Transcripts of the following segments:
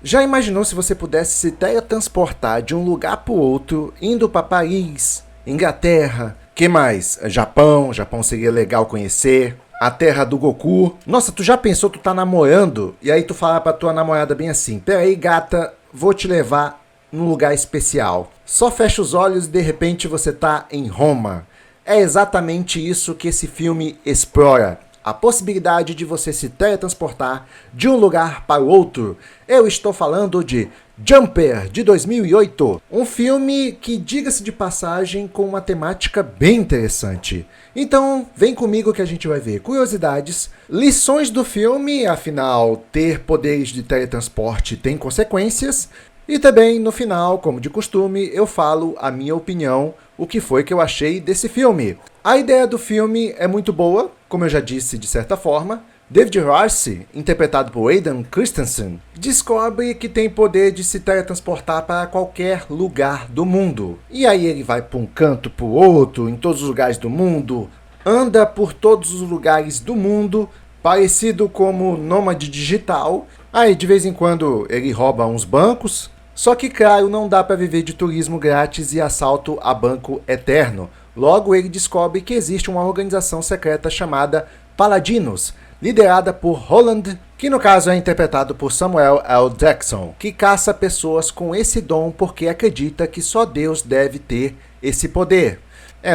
Já imaginou se você pudesse se teletransportar de um lugar para o outro, indo para Paris, Inglaterra, que mais? Japão, Japão seria legal conhecer. A terra do Goku. Nossa, tu já pensou, tu tá namorando, e aí tu fala pra tua namorada bem assim: peraí, gata, vou te levar num lugar especial. Só fecha os olhos e de repente você tá em Roma. É exatamente isso que esse filme explora. A possibilidade de você se teletransportar de um lugar para o outro. Eu estou falando de Jumper, de 2008. Um filme que, diga-se de passagem, com uma temática bem interessante. Então, vem comigo que a gente vai ver curiosidades, lições do filme, afinal, ter poderes de teletransporte tem consequências. E também, no final, como de costume, eu falo a minha opinião, o que foi que eu achei desse filme. A ideia do filme é muito boa, como eu já disse de certa forma. David Rarcy, interpretado por Hayden Christensen, descobre que tem poder de se teletransportar para qualquer lugar do mundo. E aí ele vai para um canto, para o outro, em todos os lugares do mundo, anda por todos os lugares do mundo, parecido como nômade digital. Aí de vez em quando ele rouba uns bancos, só que claro, não dá para viver de turismo grátis e assalto a banco eterno. Logo ele descobre que existe uma organização secreta chamada Paladinos, liderada por Roland, que no caso é interpretado por Samuel L. Jackson, que caça pessoas com esse dom porque acredita que só Deus deve ter esse poder.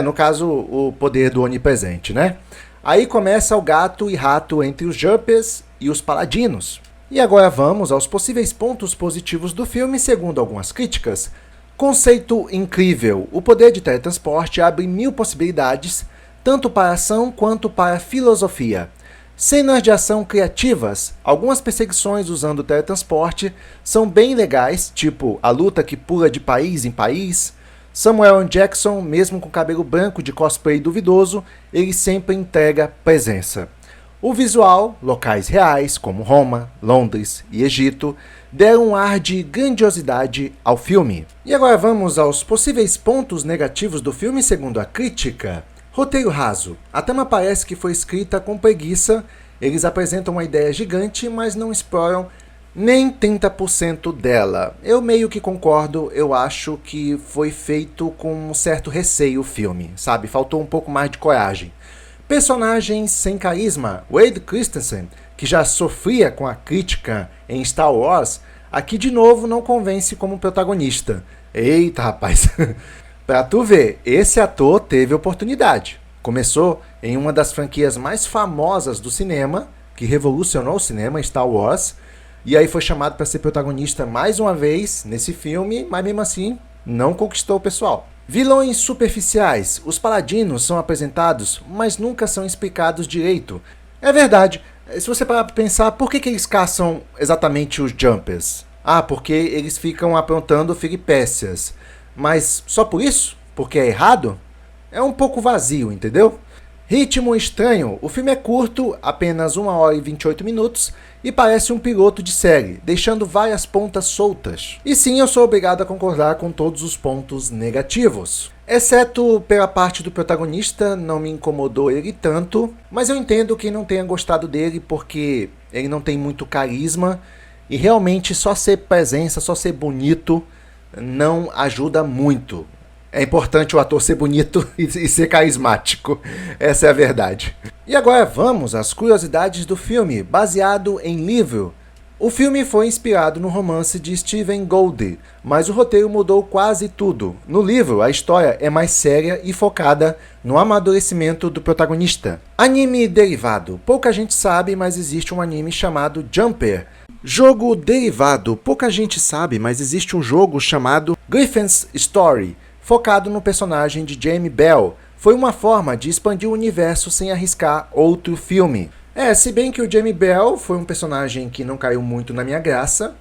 No caso, o poder do onipresente, né? Aí começa o gato e rato entre os Jumpers e os Paladinos. E agora vamos aos possíveis pontos positivos do filme, segundo algumas críticas. Conceito incrível. O poder de teletransporte abre 1000 possibilidades, tanto para ação quanto para filosofia. Cenas de ação criativas. Algumas perseguições usando o teletransporte são bem legais, tipo a luta que pula de país em país. Samuel L. Jackson, mesmo com cabelo branco de cosplay duvidoso, ele sempre entrega presença. O visual, locais reais como Roma, Londres e Egito, deram um ar de grandiosidade ao filme. E agora vamos aos possíveis pontos negativos do filme segundo a crítica. Roteiro raso. A trama parece que foi escrita com preguiça, eles apresentam uma ideia gigante, mas não exploram nem 30% dela. Eu meio que concordo, eu acho que foi feito com um certo receio o filme, sabe? Faltou um pouco mais de coragem. Personagens sem carisma. Hayden Christensen, que já sofria com a crítica em Star Wars, aqui de novo não convence como protagonista. Eita, rapaz! Pra tu ver, esse ator teve oportunidade. Começou em uma das franquias mais famosas do cinema, que revolucionou o cinema, Star Wars, e aí foi chamado para ser protagonista mais uma vez nesse filme, mas mesmo assim não conquistou o pessoal. Vilões superficiais. Os paladinos são apresentados, mas nunca são explicados direito. É verdade. Se você parar para pensar, por que eles caçam exatamente os Jumpers? Porque eles ficam aprontando peripécias. Mas só por isso? Porque é errado? É um pouco vazio, entendeu? Ritmo estranho. O filme é curto, apenas 1 hora e 28 minutos, e parece um piloto de série, deixando várias pontas soltas. E sim, eu sou obrigado a concordar com todos os pontos negativos. Exceto pela parte do protagonista, não me incomodou ele tanto, mas eu entendo quem não tenha gostado dele porque ele não tem muito carisma, e realmente só ser presença, só ser bonito, não ajuda muito. É importante o ator ser bonito e ser carismático. Essa é a verdade. E agora vamos às curiosidades do filme, baseado em livro. O filme foi inspirado no romance de Stephen Gould, mas o roteiro mudou quase tudo. No livro, a história é mais séria e focada no amadurecimento do protagonista. Anime derivado. Pouca gente sabe, mas existe um anime chamado Jumper. Jogo derivado. Pouca gente sabe, mas existe um jogo chamado Griffin's Story, focado no personagem de Jamie Bell. Foi uma forma de expandir o universo sem arriscar outro filme. Se bem que o Jamie Bell foi um personagem que não caiu muito na minha graça,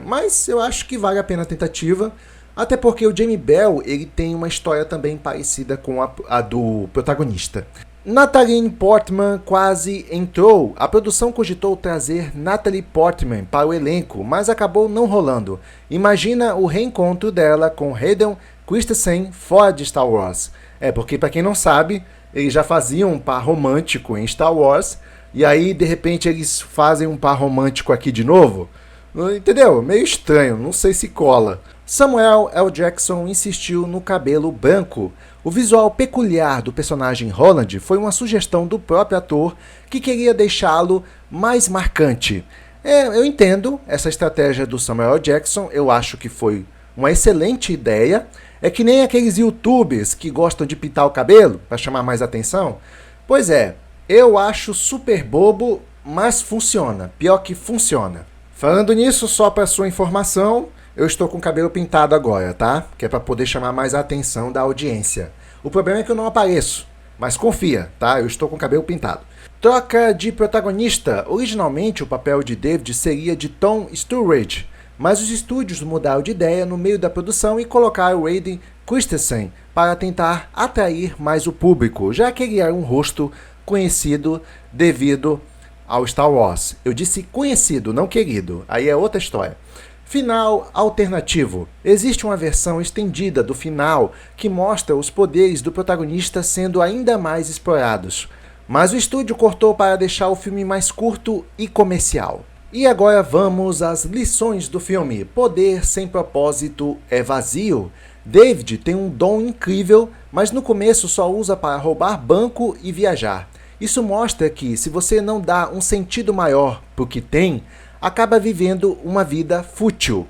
mas eu acho que vale a pena a tentativa, até porque o Jamie Bell ele tem uma história também parecida com a do protagonista. Natalie Portman quase entrou. A produção cogitou trazer Natalie Portman para o elenco, mas acabou não rolando. Imagina o reencontro dela com Hayden Christensen fora de Star Wars. Porque para quem não sabe, eles já faziam um par romântico em Star Wars, e aí de repente eles fazem um par romântico aqui de novo. Entendeu? Meio estranho, não sei se cola. Samuel L. Jackson insistiu no cabelo branco. O visual peculiar do personagem Holland foi uma sugestão do próprio ator que queria deixá-lo mais marcante. Eu entendo essa estratégia do Samuel L. Jackson, eu acho que foi uma excelente ideia. É que nem aqueles youtubers que gostam de pintar o cabelo para chamar mais atenção. Pois é, eu acho super bobo, mas funciona. Pior que funciona. Falando nisso, só para sua informação, eu estou com o cabelo pintado agora, tá? Que é para poder chamar mais a atenção da audiência. O problema é que eu não apareço, mas confia, tá? Eu estou com o cabelo pintado. Troca de protagonista. Originalmente, o papel de David seria de Tom Sturridge, mas os estúdios mudaram de ideia no meio da produção e colocaram Hayden Christensen para tentar atrair mais o público, já que ele era um rosto conhecido devido ao Star Wars. Eu disse conhecido, não querido. Aí é outra história. Final alternativo. Existe uma versão estendida do final que mostra os poderes do protagonista sendo ainda mais explorados. Mas o estúdio cortou para deixar o filme mais curto e comercial. E agora vamos às lições do filme. Poder sem propósito é vazio. David tem um dom incrível, mas no começo só usa para roubar banco e viajar. Isso mostra que, se você não dá um sentido maior para o que tem, acaba vivendo uma vida fútil.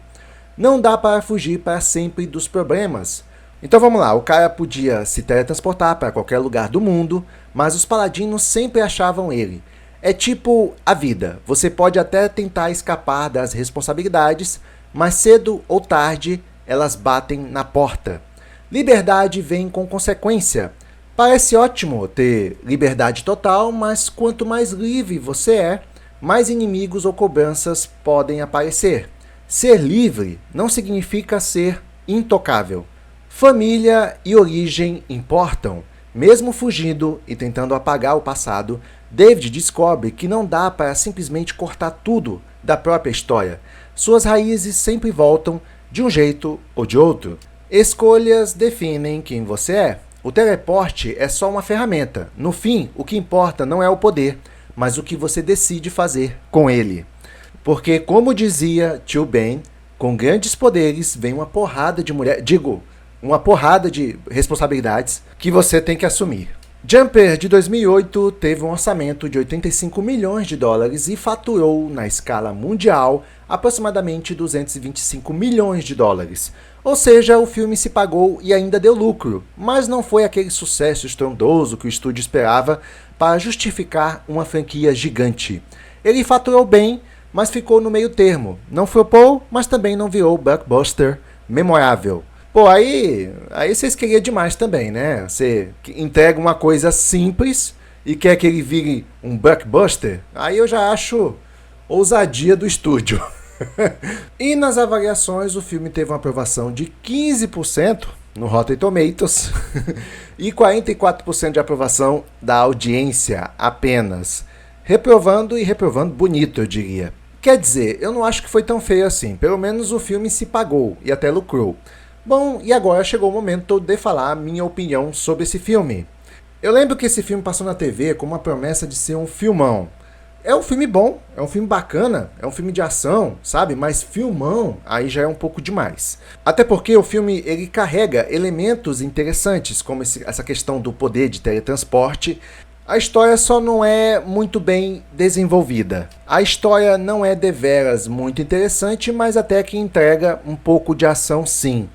Não dá para fugir para sempre dos problemas. Então vamos lá, o cara podia se teletransportar para qualquer lugar do mundo, mas os paladinos sempre achavam ele. É tipo a vida, você pode até tentar escapar das responsabilidades, mas cedo ou tarde elas batem na porta. Liberdade vem com consequência. Parece ótimo ter liberdade total, mas quanto mais livre você é, mais inimigos ou cobranças podem aparecer. Ser livre não significa ser intocável. Família e origem importam. Mesmo fugindo e tentando apagar o passado, David descobre que não dá para simplesmente cortar tudo da própria história. Suas raízes sempre voltam de um jeito ou de outro. Escolhas definem quem você é. O teleporte é só uma ferramenta. No fim, o que importa não é o poder, mas o que você decide fazer com ele. Porque, como dizia Tio Ben, com grandes poderes vem uma porrada de uma porrada de responsabilidades que você tem que assumir. Jumper, de 2008, teve um orçamento de 85 milhões de dólares e faturou, na escala mundial, aproximadamente 225 milhões de dólares. Ou seja, o filme se pagou e ainda deu lucro, mas não foi aquele sucesso estrondoso que o estúdio esperava para justificar uma franquia gigante. Ele faturou bem, mas ficou no meio termo. Não flopou, mas também não virou blockbuster memorável. Pô, aí vocês queriam demais também, né? Você entrega uma coisa simples e quer que ele vire um blockbuster, aí eu já acho ousadia do estúdio. E nas avaliações, o filme teve uma aprovação de 15% no Rotten Tomatoes e 44% de aprovação da audiência apenas. Reprovando e reprovando bonito, eu diria. Quer dizer, eu não acho que foi tão feio assim. Pelo menos o filme se pagou e até lucrou. Bom, e agora chegou o momento de falar a minha opinião sobre esse filme. Eu lembro que esse filme passou na TV com uma promessa de ser um filmão. É um filme bom, é um filme bacana, é um filme de ação, sabe? Mas filmão, aí já é um pouco demais. Até porque o filme ele carrega elementos interessantes, como essa questão do poder de teletransporte. A história só não é muito bem desenvolvida. A história não é deveras muito interessante, mas até que entrega um pouco de ação sim.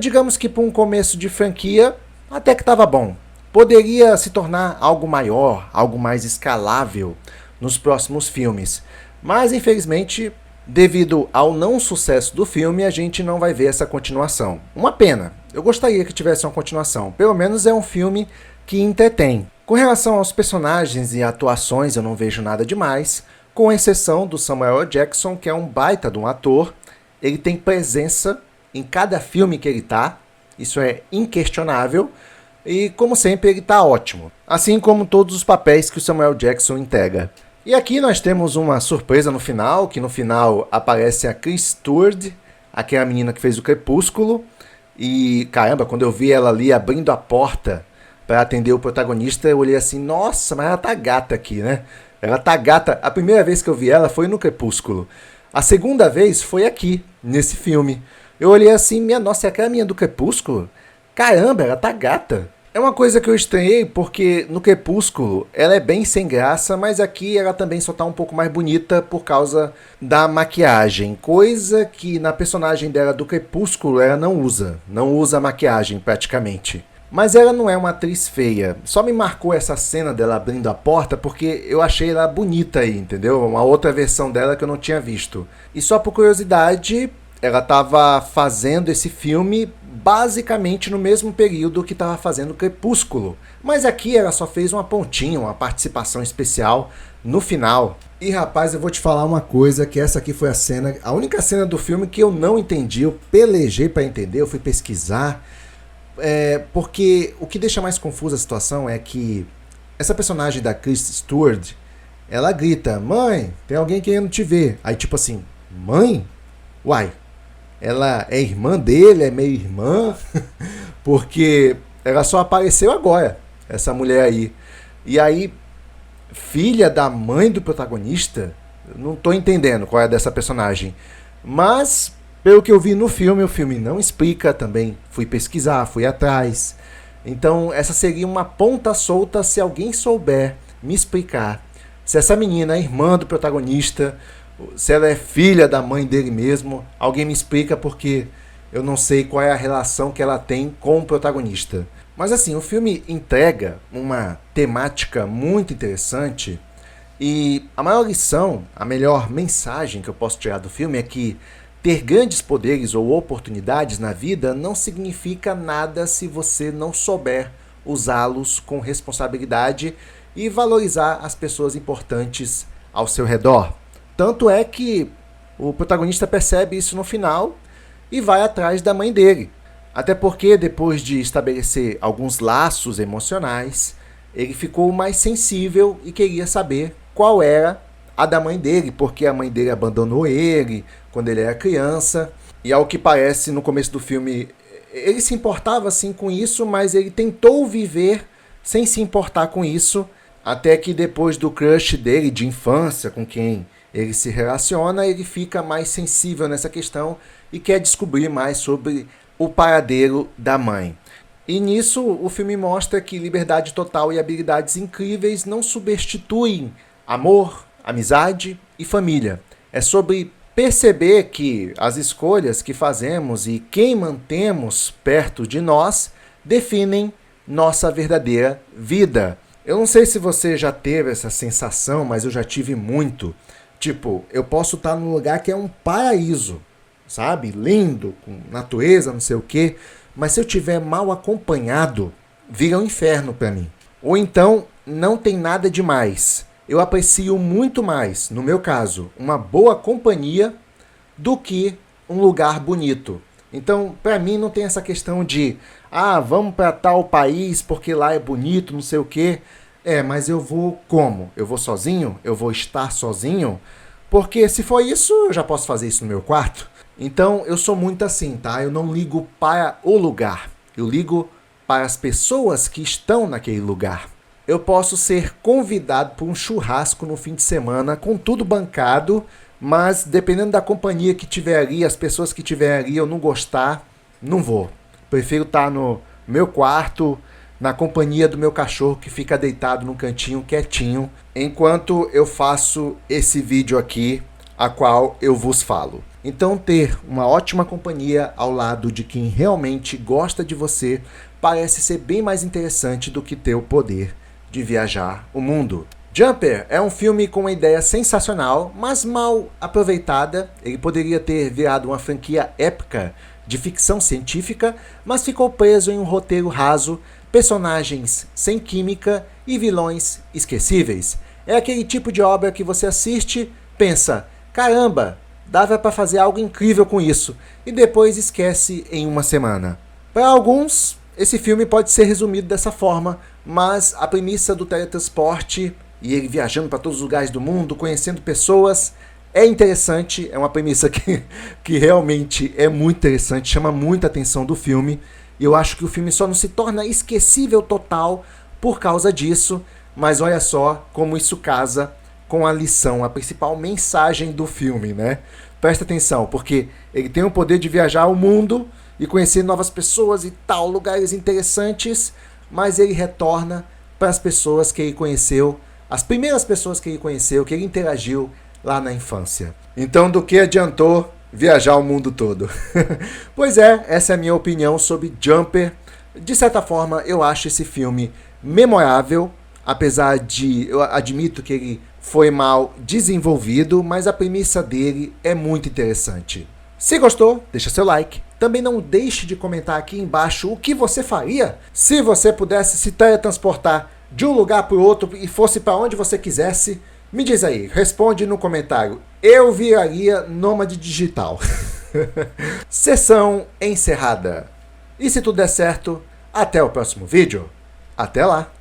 Digamos que para um começo de franquia, até que estava bom. Poderia se tornar algo maior, algo mais escalável nos próximos filmes. Mas, infelizmente, devido ao não sucesso do filme, a gente não vai ver essa continuação. Uma pena. Eu gostaria que tivesse uma continuação. Pelo menos é um filme que entretém. Com relação aos personagens e atuações, eu não vejo nada demais, com exceção do Samuel L. Jackson, que é um baita de um ator. Ele tem presença em cada filme que ele tá. Isso é inquestionável. E, como sempre, ele tá ótimo. Assim como todos os papéis que o Samuel Jackson entrega. E aqui nós temos uma surpresa no final, que no final aparece a Kristen Stewart, aquela menina que fez o Crepúsculo. E, caramba, quando eu vi ela ali abrindo a porta para atender o protagonista, eu olhei assim, nossa, mas ela tá gata aqui, né? Ela tá gata. A primeira vez que eu vi ela foi no Crepúsculo. A segunda vez foi aqui, nesse filme. Eu olhei assim, minha nossa, é aquela minha do Crepúsculo? Caramba, ela tá gata. É uma coisa que eu estranhei porque no Crepúsculo ela é bem sem graça, mas aqui ela também só tá um pouco mais bonita por causa da maquiagem. Coisa que na personagem dela do Crepúsculo ela não usa. Não usa maquiagem praticamente. Mas ela não é uma atriz feia. Só me marcou essa cena dela abrindo a porta porque eu achei ela bonita aí, entendeu? Uma outra versão dela que eu não tinha visto. E só por curiosidade, ela estava fazendo esse filme basicamente no mesmo período que estava fazendo Crepúsculo. Mas aqui ela só fez uma pontinha, uma participação especial no final. E rapaz, eu vou te falar uma coisa, que essa aqui foi a única cena do filme que eu não entendi. Eu pelejei para entender, eu fui pesquisar. Porque o que deixa mais confusa a situação é que essa personagem da Kristen Stewart, ela grita, mãe, tem alguém querendo te ver. Aí tipo assim, mãe? Uai, ela é irmã dele, é meio irmã? Porque ela só apareceu agora, essa mulher aí. E aí, filha da mãe do protagonista? Não tô entendendo qual é dessa personagem. Mas, pelo que eu vi no filme, o filme não explica também. Fui pesquisar, fui atrás. Então, essa seria uma ponta solta se alguém souber me explicar se essa menina é irmã do protagonista, se ela é filha da mãe dele mesmo. Alguém me explica porque eu não sei qual é a relação que ela tem com o protagonista. Mas assim, o filme entrega uma temática muito interessante e a maior lição, a melhor mensagem que eu posso tirar do filme é que ter grandes poderes ou oportunidades na vida não significa nada se você não souber usá-los com responsabilidade e valorizar as pessoas importantes ao seu redor. Tanto é que o protagonista percebe isso no final e vai atrás da mãe dele. Até porque, depois de estabelecer alguns laços emocionais, ele ficou mais sensível e queria saber qual era a da mãe dele, porque a mãe dele abandonou ele quando ele era criança. E ao que parece, no começo do filme, ele se importava assim com isso, mas ele tentou viver sem se importar com isso, até que depois do crush dele de infância, com quem ele se relaciona, ele fica mais sensível nessa questão e quer descobrir mais sobre o paradeiro da mãe. E nisso o filme mostra que liberdade total e habilidades incríveis não substituem amor, amizade e família. É sobre perceber que as escolhas que fazemos e quem mantemos perto de nós definem nossa verdadeira vida. Eu não sei se você já teve essa sensação, mas eu já tive muito. Tipo, eu posso estar num lugar que é um paraíso, sabe? Lindo, com natureza, não sei o quê. Mas se eu estiver mal acompanhado, vira um inferno para mim. Ou então, não tem nada demais. Eu aprecio muito mais, no meu caso, uma boa companhia do que um lugar bonito. Então, para mim, não tem essa questão de vamos para tal país porque lá é bonito, não sei o quê. Mas eu vou como? Eu vou sozinho? Eu vou estar sozinho? Porque se for isso, eu já posso fazer isso no meu quarto. Então, eu sou muito assim, tá? Eu não ligo para o lugar. Eu ligo para as pessoas que estão naquele lugar. Eu posso ser convidado para um churrasco no fim de semana, com tudo bancado, mas dependendo da companhia que tiver ali, as pessoas que tiver ali, eu não gostar, não vou. Prefiro estar no meu quarto, na companhia do meu cachorro que fica deitado num cantinho quietinho, enquanto eu faço esse vídeo aqui, a qual eu vos falo. Então ter uma ótima companhia ao lado de quem realmente gosta de você parece ser bem mais interessante do que ter o poder de viajar o mundo. Jumper é um filme com uma ideia sensacional, mas mal aproveitada. Ele poderia ter virado uma franquia épica de ficção científica, mas ficou preso em um roteiro raso, personagens sem química e vilões esquecíveis. É aquele tipo de obra que você assiste, pensa, caramba, dava para fazer algo incrível com isso, e depois esquece em uma semana. Para alguns, esse filme pode ser resumido dessa forma, mas a premissa do teletransporte e ele viajando para todos os lugares do mundo, conhecendo pessoas, é interessante, é uma premissa que realmente é muito interessante, chama muita atenção do filme, e eu acho que o filme só não se torna esquecível total por causa disso, mas olha só como isso casa com a lição, a principal mensagem do filme, né? Presta atenção, porque ele tem o poder de viajar ao mundo e conhecer novas pessoas e tal, lugares interessantes, mas ele retorna para as pessoas que ele conheceu, as primeiras pessoas que ele conheceu, que ele interagiu lá na infância. Então, do que adiantou viajar o mundo todo? Pois é, essa é a minha opinião sobre Jumper. De certa forma, eu acho esse filme memorável, apesar de, eu admito que ele foi mal desenvolvido, mas a premissa dele é muito interessante. Se gostou, deixa seu like. Também não deixe de comentar aqui embaixo o que você faria se você pudesse se teletransportar de um lugar para o outro e fosse para onde você quisesse. Me diz aí, responde no comentário. Eu viraria nômade digital. Sessão encerrada. E se tudo der certo, até o próximo vídeo. Até lá!